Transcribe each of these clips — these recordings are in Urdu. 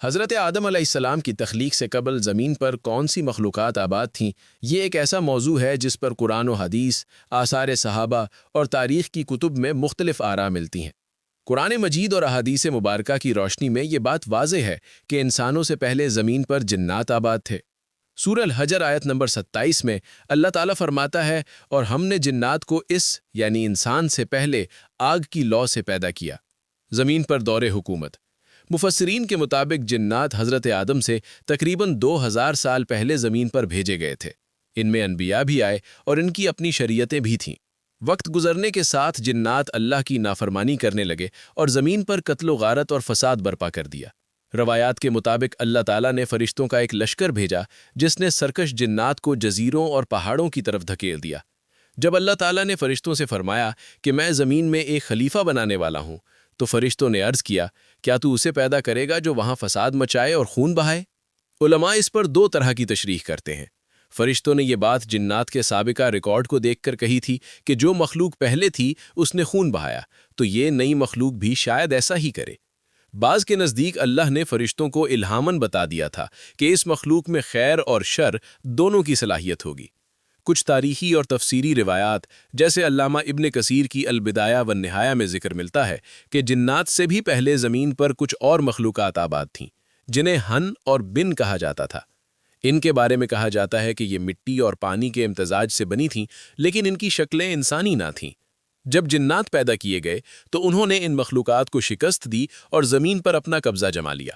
حضرت آدم علیہ السلام کی تخلیق سے قبل زمین پر کون سی مخلوقات آباد تھیں؟ یہ ایک ایسا موضوع ہے جس پر قرآن و حدیث، آثار صحابہ اور تاریخ کی کتب میں مختلف آراء ملتی ہیں۔ قرآن مجید اور احادیث مبارکہ کی روشنی میں یہ بات واضح ہے کہ انسانوں سے پہلے زمین پر جنات آباد تھے۔ سورہ الحجر آیت نمبر 27 میں اللہ تعالیٰ فرماتا ہے، اور ہم نے جنات کو یعنی انسان سے پہلے آگ کی لو سے پیدا کیا۔ زمین پر دور حکومت۔ مفسرین کے مطابق جنات حضرت آدم سے تقریباً 2000 سال پہلے زمین پر بھیجے گئے تھے۔ ان میں انبیاء بھی آئے اور ان کی اپنی شریعتیں بھی تھیں۔ وقت گزرنے کے ساتھ جنات اللہ کی نافرمانی کرنے لگے اور زمین پر قتل و غارت اور فساد برپا کر دیا۔ روایات کے مطابق اللہ تعالیٰ نے فرشتوں کا ایک لشکر بھیجا جس نے سرکش جنات کو جزیروں اور پہاڑوں کی طرف دھکیل دیا۔ جب اللہ تعالیٰ نے فرشتوں سے فرمایا کہ میں زمین میں ایک خلیفہ بنانے والا ہوں، تو فرشتوں نے عرض کیا، کیا تو اسے پیدا کرے گا جو وہاں فساد مچائے اور خون بہائے؟ علماء اس پر دو طرح کی تشریح کرتے ہیں۔ فرشتوں نے یہ بات جنات کے سابقہ ریکارڈ کو دیکھ کر کہی تھی کہ جو مخلوق پہلے تھی اس نے خون بہایا، تو یہ نئی مخلوق بھی شاید ایسا ہی کرے۔ بعض کے نزدیک اللہ نے فرشتوں کو الہاماً بتا دیا تھا کہ اس مخلوق میں خیر اور شر دونوں کی صلاحیت ہوگی۔ کچھ تاریخی اور تفسیری روایات جیسے علامہ ابن کثیر کی البدایہ والنہایہ میں ذکر ملتا ہے کہ جنات سے بھی پہلے زمین پر کچھ اور مخلوقات آباد تھیں جنہیں ہن اور بن کہا جاتا تھا۔ ان کے بارے میں کہا جاتا ہے کہ یہ مٹی اور پانی کے امتزاج سے بنی تھیں، لیکن ان کی شکلیں انسانی نہ تھیں۔ جب جنات پیدا کیے گئے تو انہوں نے ان مخلوقات کو شکست دی اور زمین پر اپنا قبضہ جما لیا۔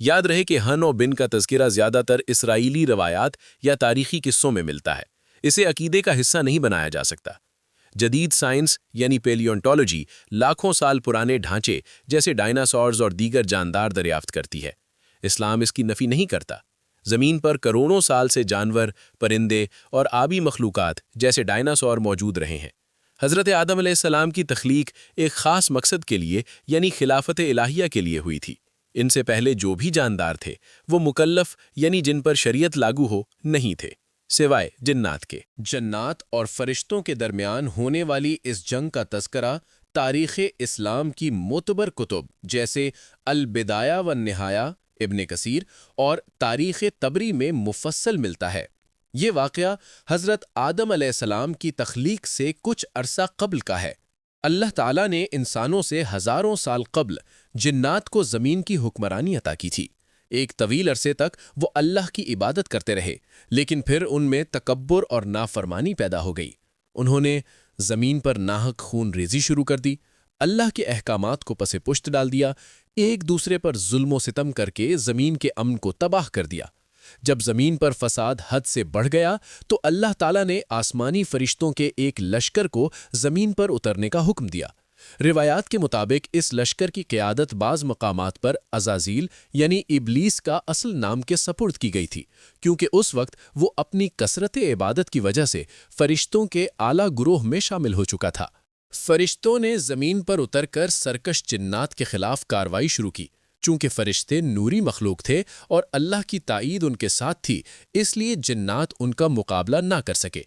یاد رہے کہ ہن اور بن کا تذکرہ زیادہ تر اسرائیلی روایات یا تاریخی قصوں میں ملتا ہے۔ اسے عقیدے کا حصہ نہیں بنایا جا سکتا۔ جدید سائنس یعنی پیلیونٹولوجی لاکھوں سال پرانے ڈھانچے جیسے ڈائناسورز اور دیگر جاندار دریافت کرتی ہے۔ اسلام اس کی نفی نہیں کرتا۔ زمین پر کروڑوں سال سے جانور، پرندے اور آبی مخلوقات جیسے ڈائناسور موجود رہے ہیں۔ حضرت آدم علیہ السلام کی تخلیق ایک خاص مقصد کے لیے یعنی خلافت الہیہ کے لیے ہوئی تھی۔ ان سے پہلے جو بھی جاندار تھے وہ مکلف یعنی جن پر شریعت لاگو ہو نہیں تھے، سوائے جنات کے۔ جنات اور فرشتوں کے درمیان ہونے والی اس جنگ کا تذکرہ تاریخ اسلام کی معتبر کتب جیسے البدایہ والنہایہ ابن کثیر اور تاریخ طبری میں مفصل ملتا ہے۔ یہ واقعہ حضرت آدم علیہ السلام کی تخلیق سے کچھ عرصہ قبل کا ہے۔ اللہ تعالیٰ نے انسانوں سے ہزاروں سال قبل جنات کو زمین کی حکمرانی عطا کی تھی۔ ایک طویل عرصے تک وہ اللہ کی عبادت کرتے رہے، لیکن پھر ان میں تکبر اور نافرمانی پیدا ہو گئی۔ انہوں نے زمین پر ناحق خون ریزی شروع کر دی، اللہ کے احکامات کو پس پشت ڈال دیا، ایک دوسرے پر ظلم و ستم کر کے زمین کے امن کو تباہ کر دیا۔ جب زمین پر فساد حد سے بڑھ گیا تو اللہ تعالیٰ نے آسمانی فرشتوں کے ایک لشکر کو زمین پر اترنے کا حکم دیا۔ روایات کے مطابق اس لشکر کی قیادت بعض مقامات پر عزازیل یعنی ابلیس کا اصل نام کے سپرد کی گئی تھی، کیونکہ اس وقت وہ اپنی کثرت عبادت کی وجہ سے فرشتوں کے اعلیٰ گروہ میں شامل ہو چکا تھا۔ فرشتوں نے زمین پر اتر کر سرکش جنات کے خلاف کارروائی شروع کی۔ چونکہ فرشتے نوری مخلوق تھے اور اللہ کی تائید ان کے ساتھ تھی، اس لیے جنات ان کا مقابلہ نہ کر سکے۔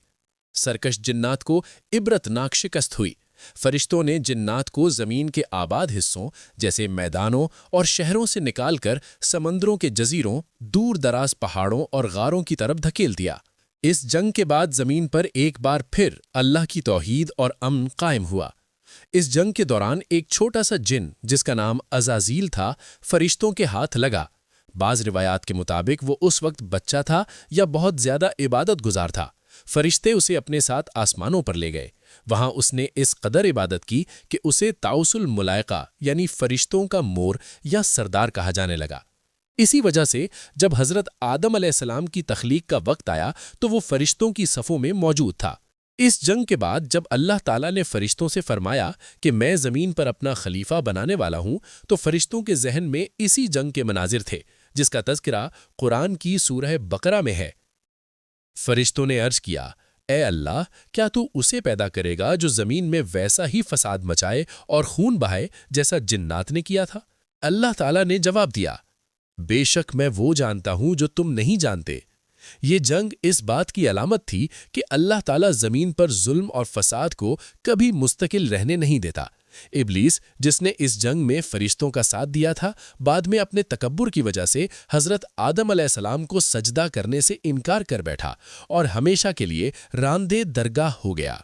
سرکش جنات کو عبرتناک شکست ہوئی۔ فرشتوں نے جنات کو زمین کے آباد حصوں جیسے میدانوں اور شہروں سے نکال کر سمندروں کے جزیروں، دور دراز پہاڑوں اور غاروں کی طرف دھکیل دیا۔ اس جنگ کے بعد زمین پر ایک بار پھر اللہ کی توحید اور امن قائم ہوا۔ اس جنگ کے دوران ایک چھوٹا سا جن جس کا نام عزازیل تھا فرشتوں کے ہاتھ لگا۔ بعض روایات کے مطابق وہ اس وقت بچہ تھا یا بہت زیادہ عبادت گزار تھا۔ فرشتے اسے اپنے ساتھ آسمانوں پر لے گئے۔ وہاں اس نے اس قدر عبادت کی کہ اسے طاؤس الملائکہ یعنی فرشتوں کا مور یا سردار کہا جانے لگا۔ اسی وجہ سے جب حضرت آدم علیہ السلام کی تخلیق کا وقت آیا تو وہ فرشتوں کی صفوں میں موجود تھا۔ اس جنگ کے بعد جب اللہ تعالیٰ نے فرشتوں سے فرمایا کہ میں زمین پر اپنا خلیفہ بنانے والا ہوں، تو فرشتوں کے ذہن میں اسی جنگ کے مناظر تھے جس کا تذکرہ قرآن کی سورہ بقرہ میں ہے۔ فرشتوں نے عرض کیا، اے اللہ، کیا تو اسے پیدا کرے گا جو زمین میں ویسا ہی فساد مچائے اور خون بہائے جیسا جنات نے کیا تھا؟ اللہ تعالیٰ نے جواب دیا، بے شک میں وہ جانتا ہوں جو تم نہیں جانتے۔ یہ جنگ اس بات کی علامت تھی کہ اللہ تعالیٰ زمین پر ظلم اور فساد کو کبھی مستقل رہنے نہیں دیتا، ابلیس، جس نے اس جنگ میں فرشتوں کا ساتھ دیا تھا، بعد میں اپنے تکبر کی وجہ سے حضرت آدم علیہ السلام کو سجدہ کرنے سے انکار کر بیٹھا اور ہمیشہ کے لیے راندے درگاہ ہو گیا۔